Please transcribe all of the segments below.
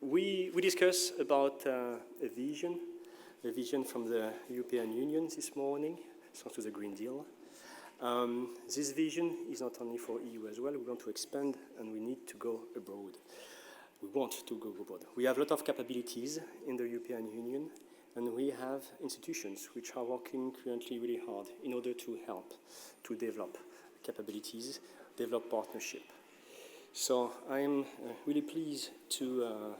We discuss about a vision from the European Union this morning, thanks to the Green Deal. This vision is not only for EU as well. We want to expand and we need to go abroad. We want to go abroad. We have a lot of capabilities in the European Union, and we have institutions which are working currently really hard in order to help to develop capabilities, develop partnership. So I'm really pleased to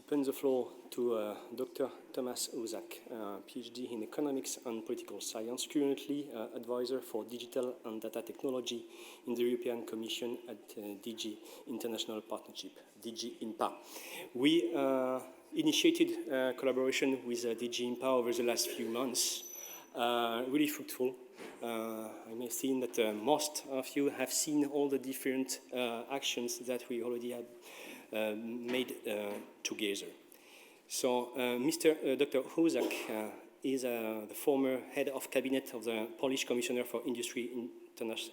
open the floor to Dr. Tomasz Husak, PhD in economics and political science, currently advisor for digital and data technology in the European Commission at DG International Partnership, DG INPA. We initiated collaboration with DG INPA over the last few months, really fruitful. I may think that most of you have seen all the different actions that we already had made together. So Dr. Husak is the former head of cabinet of the Polish Commissioner for Industry,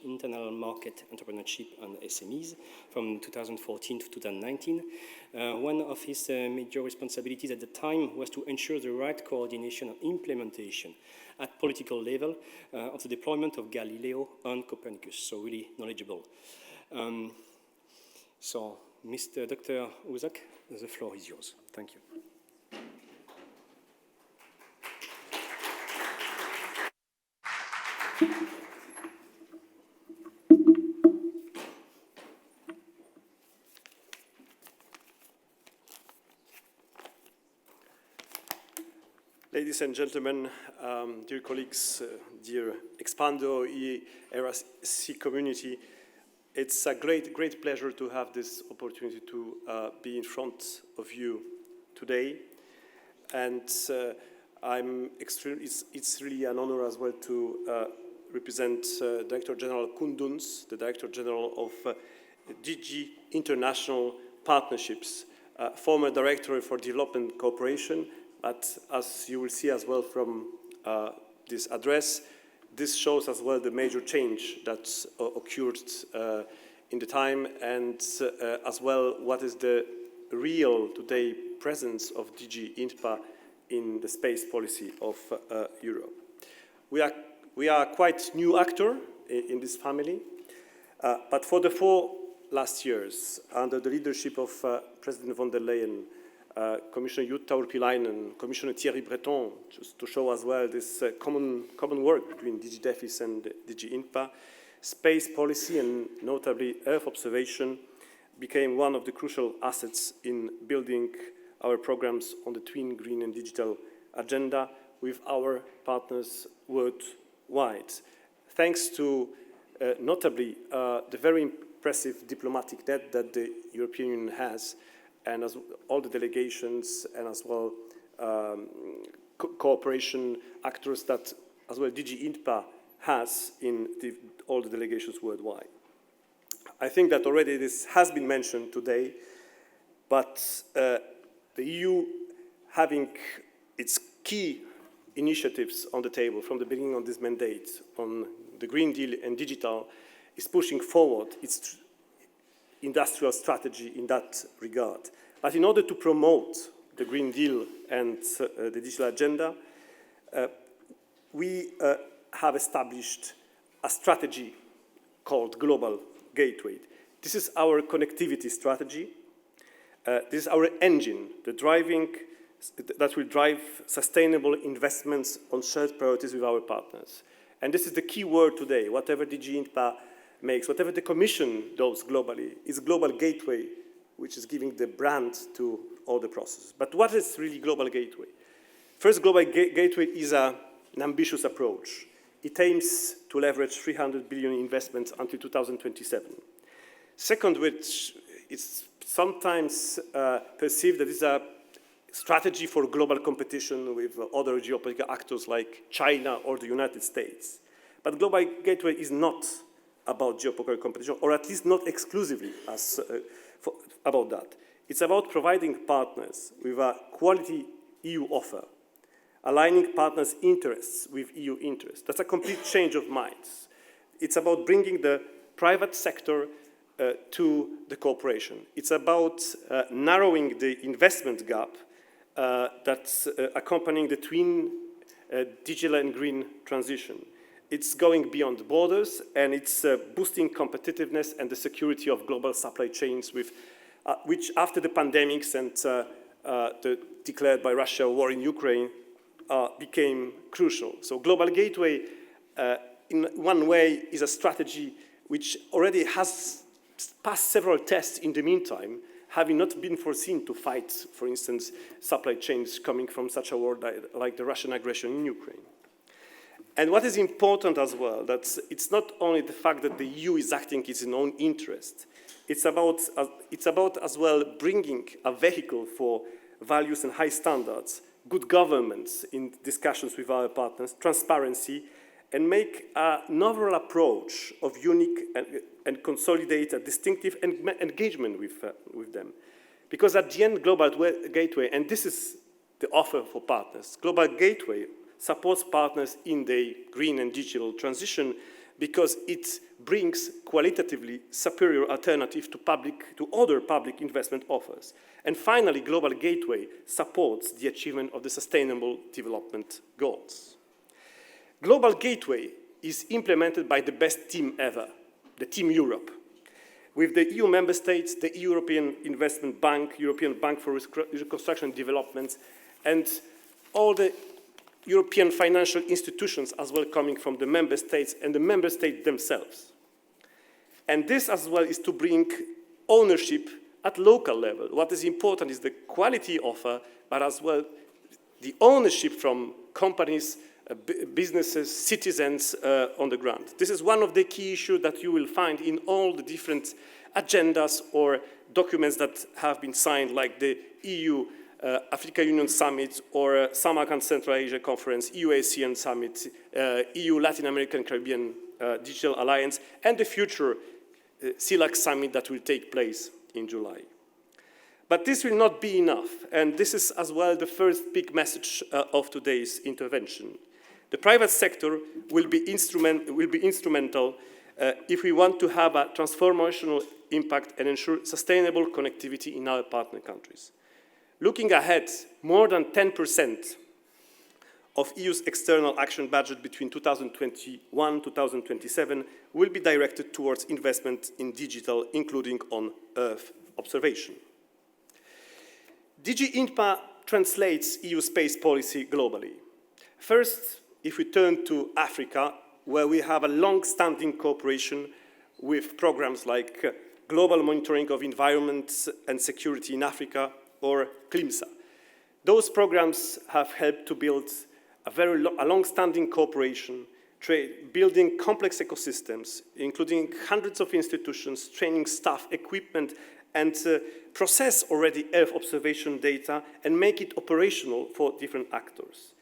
Internal Market, Entrepreneurship and SMEs from 2014 to 2019. One of his major responsibilities at the time was to ensure the right coordination and implementation at political level of the deployment of Galileo and Copernicus, so really knowledgeable. So, Mr. Dr. Husak, the floor is yours. Thank you. Ladies and gentlemen, dear colleagues, dear EXPANDEO ERC community, it's a great pleasure to have this opportunity to be in front of you today. And it's really an honor as well to represent Director General Kunduns, the Director General of DG International Partnerships, former Director for Development Cooperation. But as you will see as well from this address, this shows as well the major change that occurred in the time, and as well what is the real today presence of DG INPA in the space policy of Europe. We are quite new actor in this family, but for the 4 last years, under the leadership of President von der Leyen, Commissioner Jutta Urpilainen, Commissioner Thierry Breton, just to show as well this common work between DG DEFIS and DG INPA, space policy and notably Earth observation became one of the crucial assets in building our programs on the twin green and digital agenda with our partners worldwide. Thanks to notably the very impressive diplomatic net that the European Union has, and as all the delegations and as well cooperation actors that as well DG INPA has in all the delegations worldwide. I think that already this has been mentioned today, but the EU having its key initiatives on the table from the beginning of this mandate on the Green Deal and digital is pushing forward its industrial strategy in that regard. But in order to promote the Green Deal and the digital agenda, we have established a strategy called Global Gateway. This is our connectivity strategy. This is our engine, that will drive sustainable investments on shared priorities with our partners. And this is the key word today. Whatever DG INPA makes, whatever the Commission does globally, is Global Gateway, which is giving the brand to all the processes. But what is really Global Gateway? First, Global Gateway is an ambitious approach. It aims to leverage 300 billion investments until 2027. Second, which is sometimes perceived that it's a strategy for global competition with other geopolitical actors like China or the United States. But Global Gateway is not about geopolitical competition, or at least not exclusively about that. It's about providing partners with a quality EU offer, aligning partners' interests with EU interests. That's a complete change of minds. It's about bringing the private sector to the cooperation. It's about narrowing the investment gap that's accompanying the twin digital and green transition. It's going beyond borders, and it's boosting competitiveness and the security of global supply chains, with, which after the pandemics and the declared by Russia war in Ukraine became crucial. So Global Gateway, in one way, is a strategy which already has passed several tests in the meantime, having not been foreseen to fight, for instance, supply chains coming from such a war like the Russian aggression in Ukraine. And what is important as well, that it's not only the fact that the EU is acting in its own interest, it's about as well bringing a vehicle for values and high standards, good governance in discussions with our partners, transparency, and make a novel approach of unique and consolidate a distinctive engagement with them. Because at the end, Global Gateway, and this is the offer for partners, Global Gateway supports partners in the green and digital transition because it brings qualitatively superior alternative to other public investment offers. And finally, Global Gateway supports the achievement of the Sustainable Development Goals. Global Gateway is implemented by the best team ever, the Team Europe, with the EU member states, the European Investment Bank, European Bank for Reconstruction and Development, and all the European financial institutions as well coming from the member states and the member states themselves. And this as well is to bring ownership at local level. What is important is the quality offer, but as well the ownership from companies, businesses, citizens on the ground. This is one of the key issues that you will find in all the different agendas or documents that have been signed, like the EU Africa Union Summit or Samarkand Central Asia Conference, EU ASEAN Summit, EU Latin American Caribbean Digital Alliance, and the future CELAC Summit that will take place in July. But this will not be enough, and this is as well the first big message of today's intervention. The private sector will be instrumental if we want to have a transformational impact and ensure sustainable connectivity in our partner countries. Looking ahead, more than 10% of EU's external action budget between 2021 and 2027 will be directed towards investment in digital, including on Earth observation. DG INPA translates EU space policy globally. First, if we turn to Africa, where we have a long-standing cooperation with programs like Global Monitoring of Environment and Security in Africa, or CLIMSA. Those programs have helped to build a long-standing cooperation, building complex ecosystems, including hundreds of institutions, training staff, equipment, and process already Earth observation data and make it operational for different actors.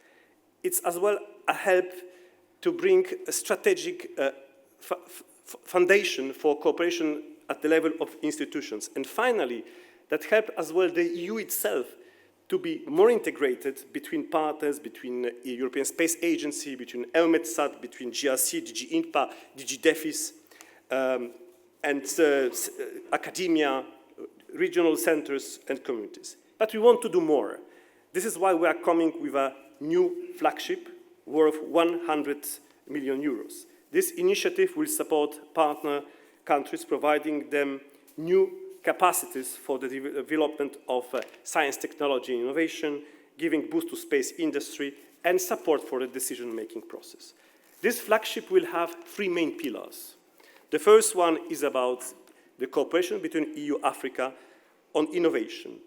It's as well a help to bring a strategic foundation for cooperation at the level of institutions. And finally, that help as well the EU itself to be more integrated between partners, between the European Space Agency, between EUMETSAT, between GRC, DG INPA, DG DEFIS, and academia, regional centers, and communities. But we want to do more. This is why we are coming with a new flagship worth 100 million euros. This initiative will support partner countries, providing them new capacities for the development of science, technology, and innovation, giving boost to space industry, and support for the decision-making process. This flagship will have three main pillars. The first one is about the cooperation between EU-Africa on innovation,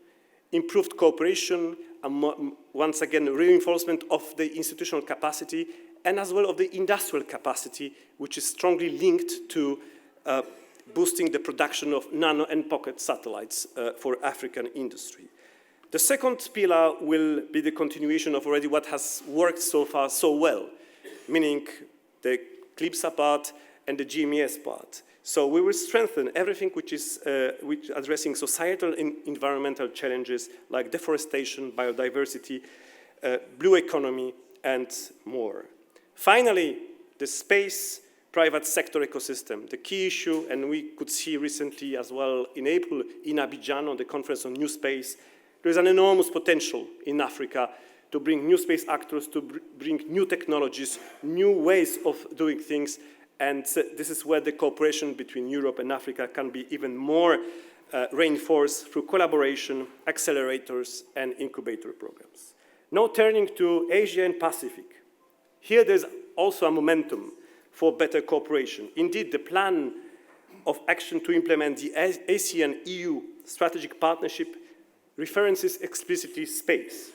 improved cooperation, and once again, reinforcement of the institutional capacity, and as well of the industrial capacity, which is strongly linked to boosting the production of nano and pocket satellites for African industry. The second pillar will be the continuation of already what has worked so far so well, meaning the CLIPSA part and the GMES part. So we will strengthen everything which is addressing societal and environmental challenges like deforestation, biodiversity, blue economy, and more. Finally, the space private sector ecosystem. The key issue, and we could see recently as well in April in Abidjan on the conference on new space, there is an enormous potential in Africa to bring new space actors, to bring new technologies, new ways of doing things, and this is where the cooperation between Europe and Africa can be even more reinforced through collaboration, accelerators, and incubator programs. Now turning to Asia and Pacific. Here there's also a momentum for better cooperation. Indeed, the plan of action to implement the ASEAN-EU strategic partnership references explicitly space.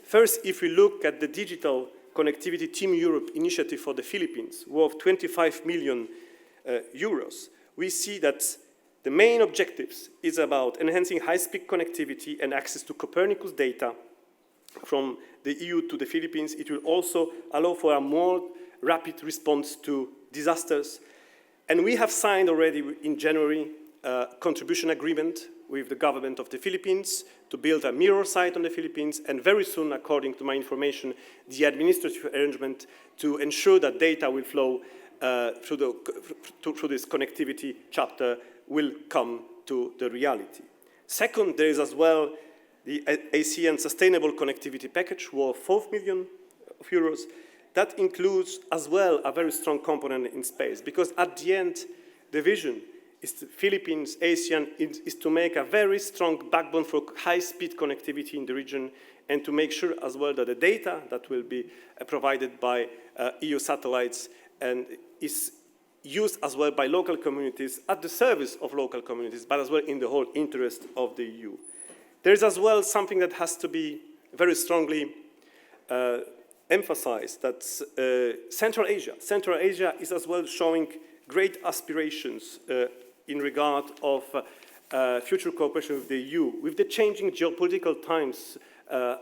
First, if we look at the Digital Connectivity Team Europe initiative for the Philippines, worth 25 million euros, we see that the main objectives is about enhancing high-speed connectivity and access to Copernicus data from the EU to the Philippines. It will also allow for a more rapid response to disasters. And we have signed already in January a contribution agreement with the government of the Philippines to build a mirror site on the Philippines, and very soon, according to my information, the administrative arrangement to ensure that data will flow through this connectivity chapter will come to the reality. Second, there is as well the ASEAN Sustainable Connectivity Package worth 4 million euros. That includes as well a very strong component in space, because at the end, the vision is the Philippines, ASEAN, is to make a very strong backbone for high-speed connectivity in the region, and to make sure as well that the data that will be provided by EU satellites and is used as well by local communities at the service of local communities, but as well in the whole interest of the EU. There is as well something that has to be very strongly emphasized, that Central Asia is as well showing great aspirations in regard of future cooperation with the EU, with the changing geopolitical times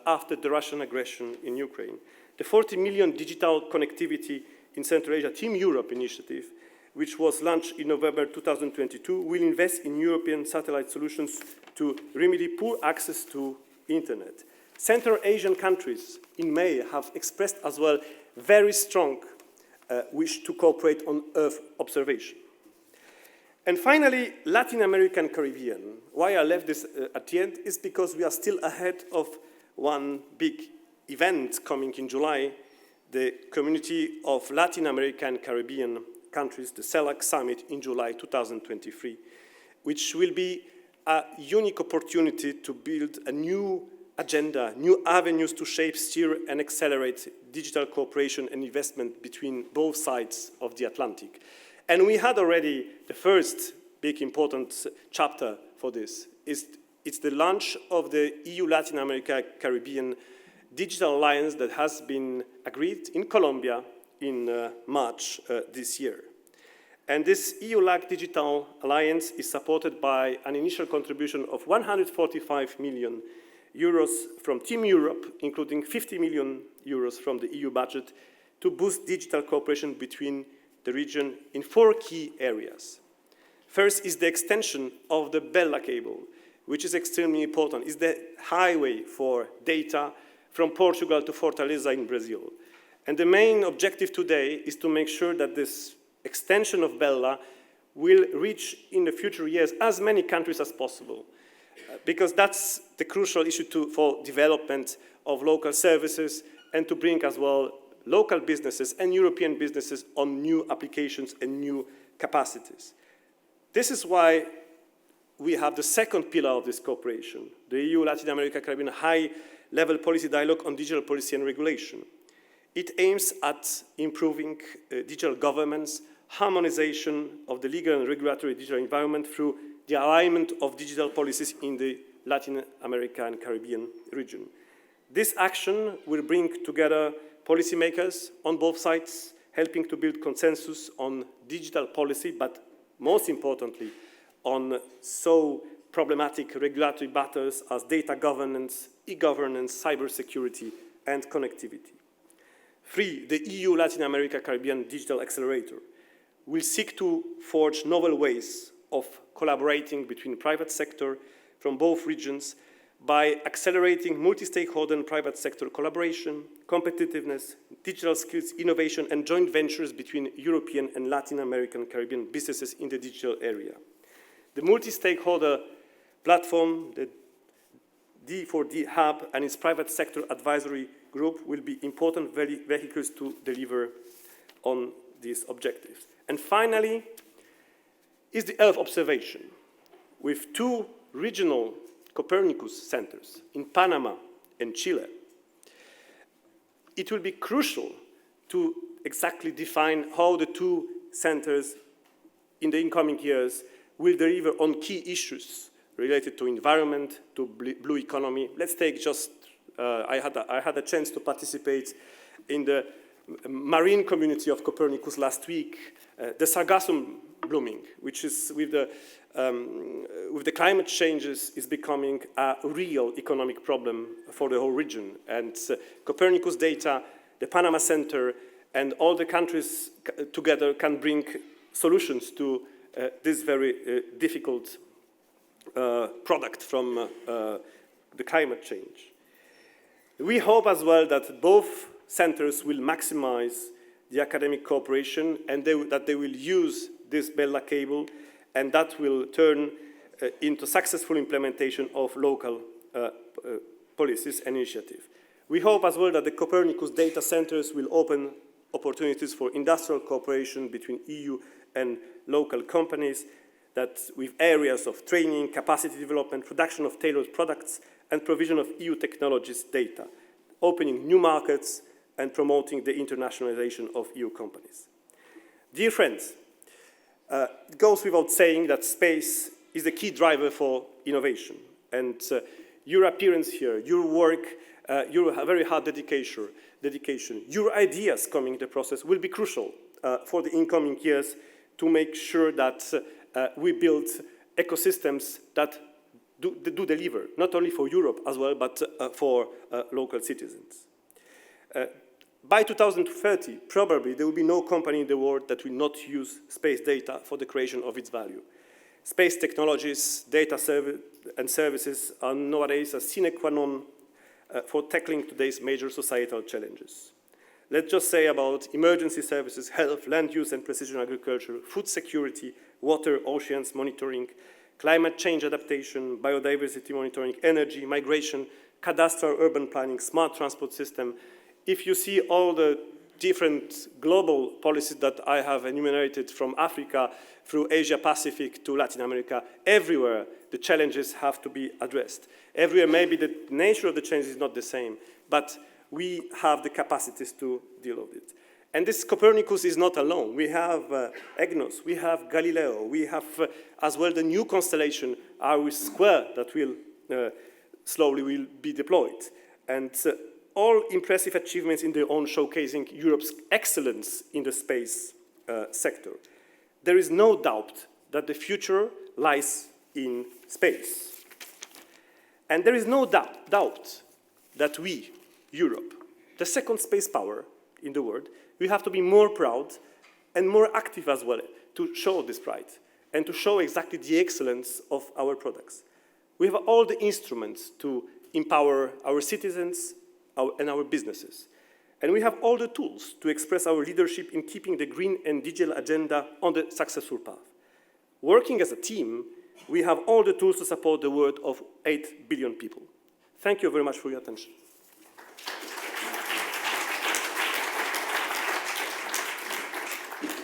after the Russian aggression in Ukraine. The 40 million digital connectivity in Central Asia Team Europe initiative, which was launched in November 2022, will invest in European satellite solutions to remedy poor access to internet. Central Asian countries in May have expressed as well very strong wish to cooperate on Earth observation. And finally, Latin America and Caribbean. Why I left this at the end is because we are still ahead of one big event coming in July, the Community of Latin America and Caribbean Countries, the CELAC Summit in July 2023, which will be a unique opportunity to build a new agenda, new avenues to shape, steer, and accelerate digital cooperation and investment between both sides of the Atlantic. And we had already the first big important chapter for this. It's the launch of the EU Latin America Caribbean Digital Alliance that has been agreed in Colombia in March this year. And this EU-LAC Digital Alliance is supported by an initial contribution of 145 million euros from Team Europe, including 50 million euros from the EU budget, to boost digital cooperation between the region in 4 key areas. First is the extension of the Bella cable, which is extremely important. It's the highway for data from Portugal to Fortaleza in Brazil. And the main objective today is to make sure that this extension of Bella will reach in the future years as many countries as possible, because that's the crucial issue for development of local services and to bring as well local businesses and European businesses on new applications and new capacities. This is why we have the second pillar of this cooperation, the EU Latin America Caribbean high-level policy dialogue on digital policy and regulation. It aims at improving digital governance, harmonization of the legal and regulatory digital environment through the alignment of digital policies in the Latin America and Caribbean region. This action will bring together policymakers on both sides, helping to build consensus on digital policy, but most importantly, on so problematic regulatory matters as data governance, e-governance, cybersecurity, and connectivity. 3, the EU Latin America Caribbean Digital Accelerator will seek to forge novel ways of collaborating between the private sector from both regions by accelerating multi-stakeholder and private sector collaboration, competitiveness, digital skills, innovation, and joint ventures between European and Latin American Caribbean businesses in the digital area. The multi-stakeholder platform, the D4D Hub, and its private sector advisory group will be important vehicles to deliver on these objectives. And finally, is the Earth observation, with 2 regional Copernicus centers in Panama and Chile. It will be crucial to exactly define how the 2 centers in the incoming years will deliver on key issues related to environment, to blue economy. Let's take just, I had a chance to participate in the marine community of Copernicus last week, the sargassum blooming, which is with the climate changes is becoming a real economic problem for the whole region. And Copernicus data, the Panama Center, and all the countries together can bring solutions to this very difficult product from the climate change. We hope as well that both centers will maximize the academic cooperation and that they will use this Bella cable, and that will turn into successful implementation of local policies and initiatives. We hope as well that the Copernicus data centers will open opportunities for industrial cooperation between EU and local companies, that with areas of training, capacity development, production of tailored products, and provision of EU technologies data, opening new markets and promoting the internationalization of EU companies. Dear friends, it goes without saying that space is the key driver for innovation. And your appearance here, your work, your very hard dedication, your ideas coming in the process will be crucial for the incoming years to make sure that we build ecosystems that do deliver, not only for Europe as well, but for local citizens. By 2030, probably there will be no company in the world that will not use space data for the creation of its value. Space technologies, data and services are nowadays a sine qua non for tackling today's major societal challenges. Let's just say about emergency services, health, land use and precision agriculture, food security, water, oceans monitoring, climate change adaptation, biodiversity monitoring, energy, migration, cadastral urban planning, smart transport system. If you see all the different global policies that I have enumerated from Africa through Asia Pacific to Latin America, everywhere the challenges have to be addressed. Everywhere maybe the nature of the change is not the same, but we have the capacities to deal with it. And this Copernicus is not alone. We have EGNOS, we have Galileo, we have as well the new constellation, our Square, that will slowly be deployed. And all impressive achievements in their own, showcasing Europe's excellence in the space sector. There is no doubt that the future lies in space. And there is no doubt that we, Europe, the second space power in the world, we have to be more proud and more active as well to show this pride and to show exactly the excellence of our products. We have all the instruments to empower our citizens and our businesses. And we have all the tools to express our leadership in keeping the green and digital agenda on the successful path. Working as a team, we have all the tools to support the world of 8 billion people. Thank you very much for your attention.